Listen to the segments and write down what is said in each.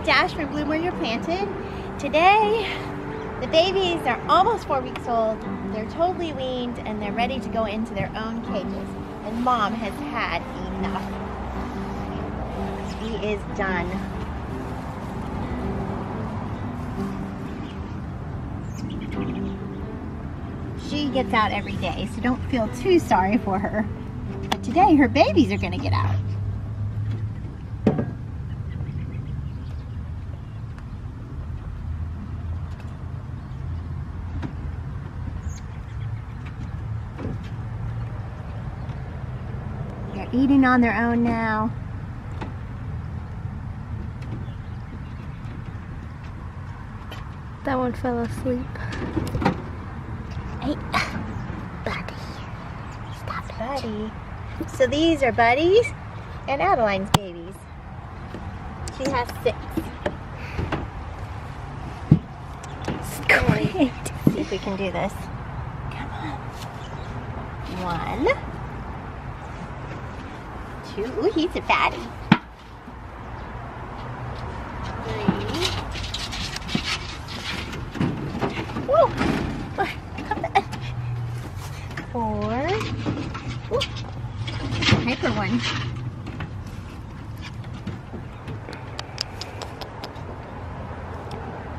Dash from Bloom Where You're Planted. Today, the babies are almost 4 weeks old. They're totally weaned and they're ready to go into their own cages. And Mom has had enough. She is done. She gets out every day, so don't feel too sorry for her. But today, her babies are gonna get out. They're eating on their own now. That one fell asleep. Hey, Buddy. Stop it. Buddy. So these are Buddy's and Adeline's babies. She has 6. Great. See if we can do this. Come on. 1, 2. Ooh, he's a fatty. 3. Woo! 4. Ooh. Hyper one.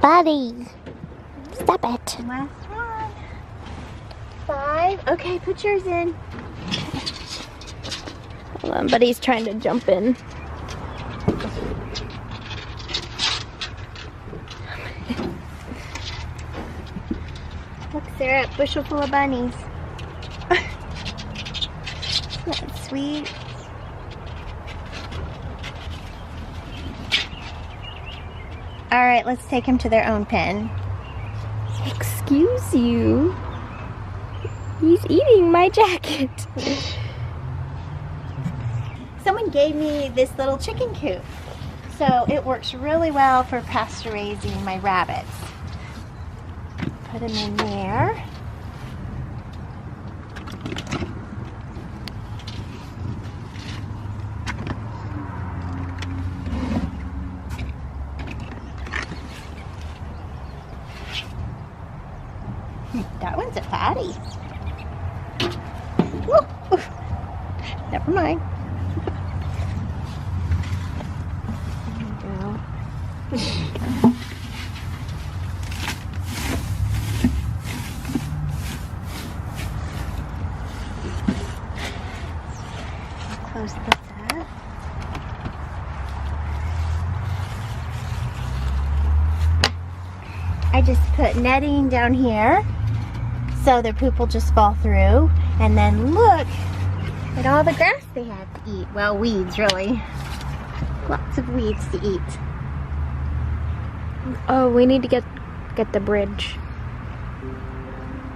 Buddy, stop it. Last one. 5. Okay, put yours in. Hold on, Buddy's trying to jump in. Look, Sarah, a bushel full of bunnies. Isn't that sweet? All right, let's take them to their own pen. Excuse you. He's eating my jacket. Someone gave me this little chicken coop. So it works really well for pasture raising my rabbits. Put them in there. That one's a fatty. Woo! Never mind. There we go. Close this up. I just put netting down here so their poop will just fall through. And then look at all the grass they have to eat. Well, weeds, really. Lots of weeds to eat. Oh, we need to get the bridge.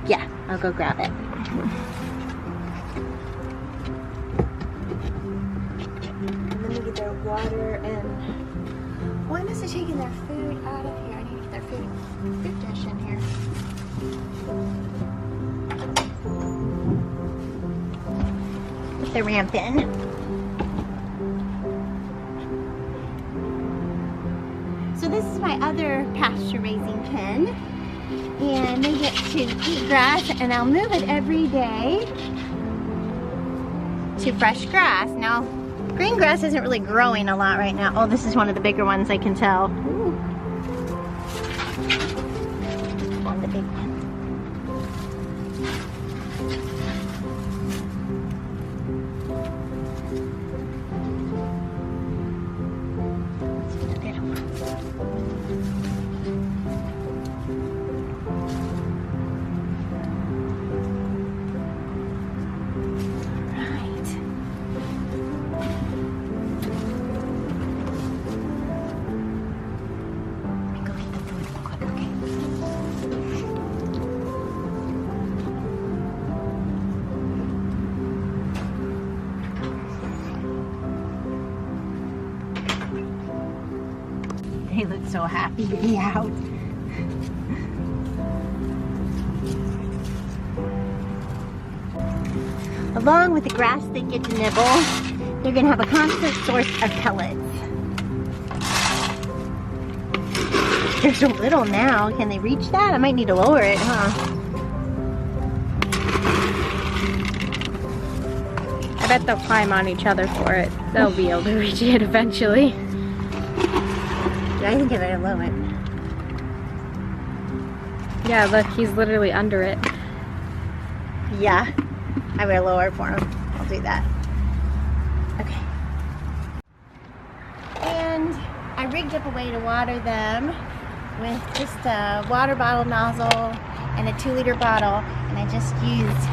Yeah, I'll go grab it. And then we get their water and... Why must have taken their food out of here? I need to get their food dish in here. Put the ramp in. So this is my other pasture raising pen. And they get to eat grass, and I'll move it every day to fresh grass. Now, green grass isn't really growing a lot right now. Oh, this is one of the bigger ones, I can tell. Ooh. One of the big ones. They look so happy to be out. Along with the grass they get to nibble, they're gonna have a constant source of pellets. There's a little now. Can they reach that? I might need to lower it, huh? I bet they'll climb on each other for it. They'll be able to reach it eventually. I think I better lower it. Yeah, look, he's literally under it. Yeah, I better lower it for him. I'll do that. Okay. And I rigged up a way to water them with just a water bottle nozzle and a 2-liter bottle, and I just used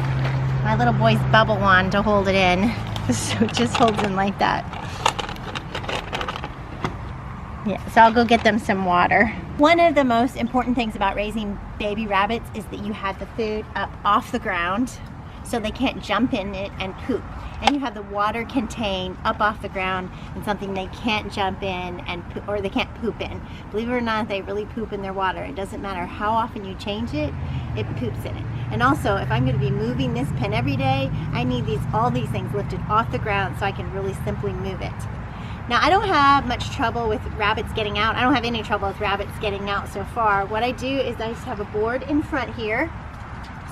my little boy's bubble wand to hold it in. So it just holds in like that. Yeah, so I'll go get them some water. One of the most important things about raising baby rabbits is that you have the food up off the ground so they can't jump in it and poop. And you have the water contained up off the ground in something they can't jump in and poop, or they can't poop in. Believe it or not, they really poop in their water. It doesn't matter how often you change it, it poops in it. And also, if I'm going to be moving this pen every day, I need all these things lifted off the ground so I can really simply move it. Now, I don't have much trouble with rabbits getting out. I don't have any trouble with rabbits getting out so far. What I do is I just have a board in front here.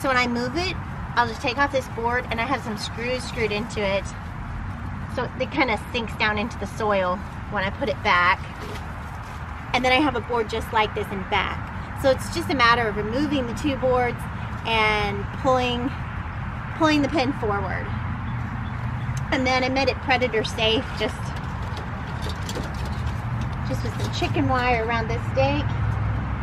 So when I move it, I'll just take off this board, and I have some screws screwed into it. So it kind of sinks down into the soil when I put it back. And then I have a board just like this in back. So it's just a matter of removing the 2 boards and pulling the pen forward. And then I made it predator safe, just with some chicken wire around this stake.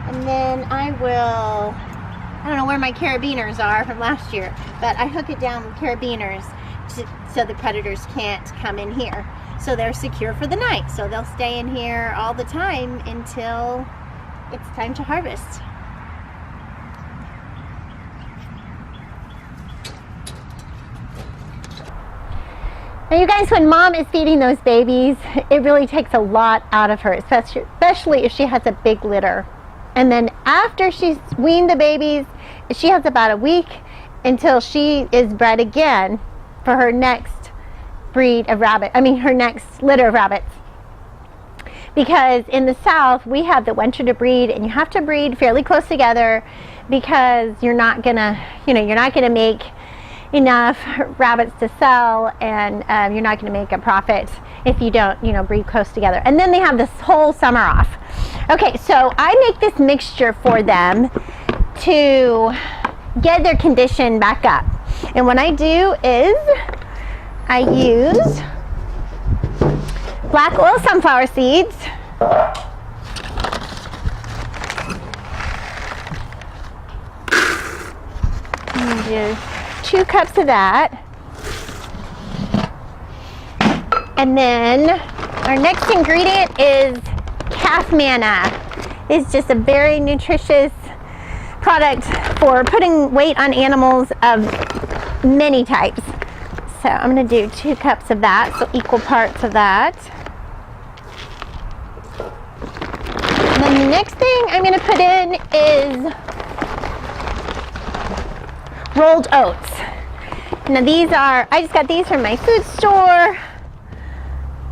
And then I don't know where my carabiners are from last year, but I hook it down with carabiners so the predators can't come in here. So they're secure for the night. So they'll stay in here all the time until it's time to harvest. Now you guys, when mom is feeding those babies, it really takes a lot out of her, especially if she has a big litter. And then after she's weaned the babies, she has about a week until she is bred again for her next breed of rabbit. Her next litter of rabbits. Because in the South, we have the winter to breed, and you have to breed fairly close together because you're not gonna make enough rabbits to sell, and you're not going to make a profit if you don't, breed close together. And then they have this whole summer off. Okay, so I make this mixture for them to get their condition back up. And what I do is I use black oil sunflower seeds. And do 2 cups of that. And then our next ingredient is calf manna. It's just a very nutritious product for putting weight on animals of many types. So I'm going to do 2 cups of that, so equal parts of that. And then the next thing I'm going to put in is rolled oats. Now I just got these from my food store,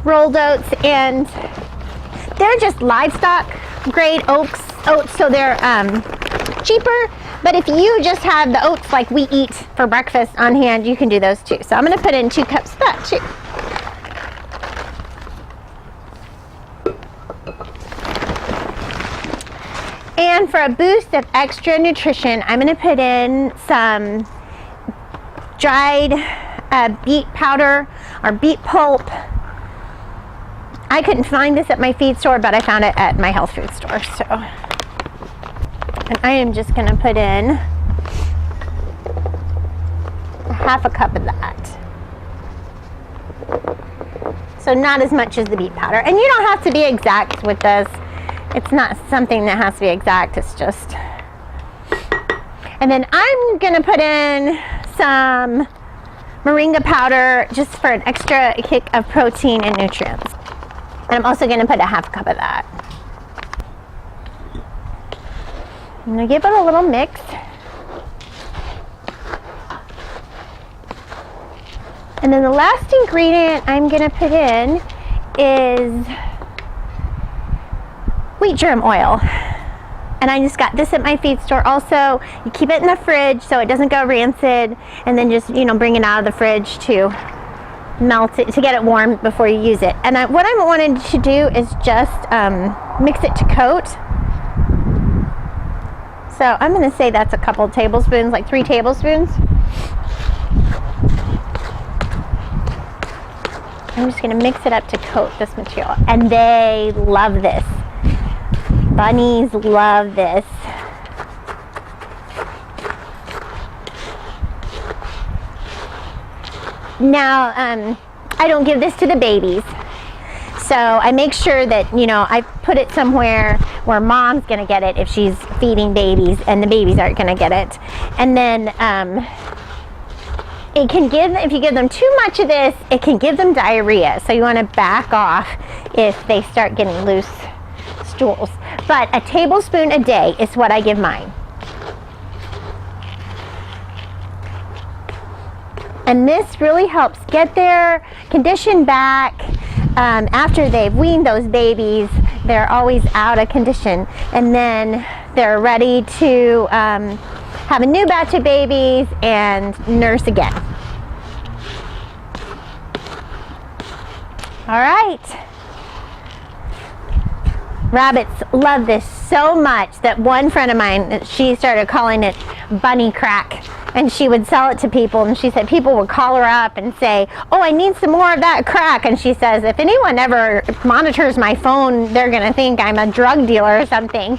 rolled oats, and they're just livestock grade oats, so they're cheaper. But if you just have the oats like we eat for breakfast on hand, you can do those too. So I'm going to put in 2 cups of that too. And for a boost of extra nutrition, I'm going to put in some dried beet powder or beet pulp. I couldn't find this at my feed store, but I found it at my health food store. So, and I am just going to put in half a cup of that. So not as much as the beet powder. And you don't have to be exact with this. It's not something that has to be exact. It's just. And then I'm going to put in some moringa powder just for an extra kick of protein and nutrients. And I'm also going to put a half cup of that. I'm going to give it a little mix. And then the last ingredient I'm going to put in is wheat germ oil. And I just got this at my feed store. Also, you keep it in the fridge so it doesn't go rancid, and then just, you know, bring it out of the fridge to melt it, to get it warm before you use it. And what I wanted to do is just mix it to coat. So I'm going to say that's a couple tablespoons, like 3 tablespoons. I'm just going to mix it up to coat this material. And they love this. Bunnies love this. Now, I don't give this to the babies. So I make sure that, you know, I put it somewhere where mom's gonna get it if she's feeding babies, and the babies aren't gonna get it. And then it can give, if you give them too much of this, it can give them diarrhea. So you wanna back off if they start getting loose stools. But a tablespoon a day is what I give mine. And this really helps get their condition back. After they've weaned those babies, they're always out of condition. And then they're ready to have a new batch of babies and nurse again. All right. Rabbits love this so much that one friend of mine, she started calling it bunny crack, and she would sell it to people, and she said people would call her up and say, oh, I need some more of that crack. And she says, if anyone ever monitors my phone, they're gonna think I'm a drug dealer or something.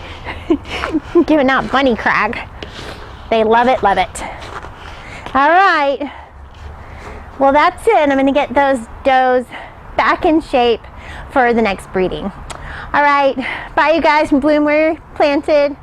Giving out bunny crack. They love it, love it. All right, well, that's it. I'm gonna get those does back in shape for the next breeding. All right, bye you guys from Bloom Where Planted.